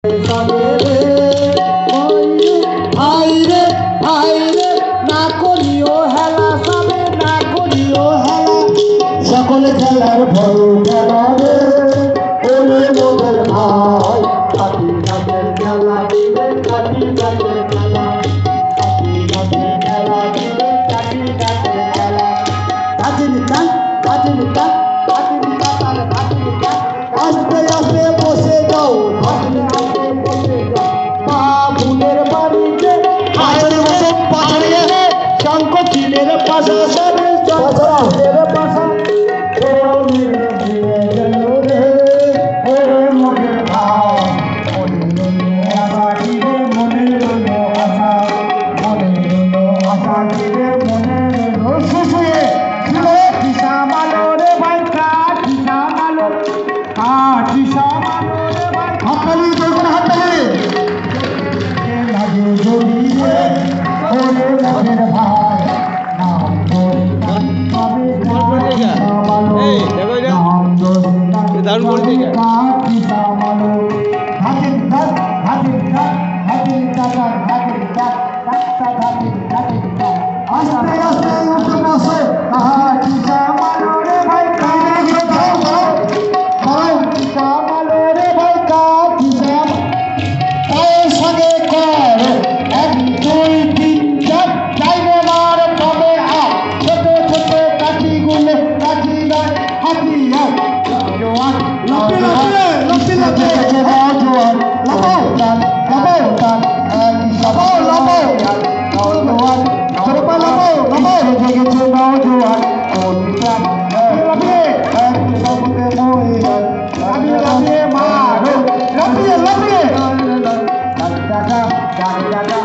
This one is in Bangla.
সকল খেলার ভয় খেলা রে ওরে মোদের ভাই কাটি গাছের খেলা দিবে কাটি গাছের খেলা কাটি গাছের খেলা দিবে কাটি গাছের খেলা কাটির কান কাটির কান কাটির কাটার কাটির কান আস্তে আস্তে বসে যাও আস্তে আস্তে বসে যাও মা ফুলের বাড়িতে হাতের বসে পাশে শঙ্খ চিলের পাশে সবে সবের পাশা দারুণ করে দিয়েছে আস্তে আস্তে উঠে বসে কি জামালো রে ভাই কি জামালো রে ভাই কি জাম এর সঙ্গে কর 1 2 3 4 যাইবে মার তবে আ ছোট ছোট কাঠিগুলো কাঠি নয় হাতিয়ার জওয়ান লপে লপে লপে লপে জওয়ান লাগাও টান লাগাও টান লাগাও লাগাও জওয়ান করবা লাগাও লাগাও জেগেছে নওজোয়ান কোন প্রাণ লাভিয়ে সবকে মহিলা লাভিয়ে লাভিয়ে মারো লাভিয়ে লাভিয়ে টাটা টাটা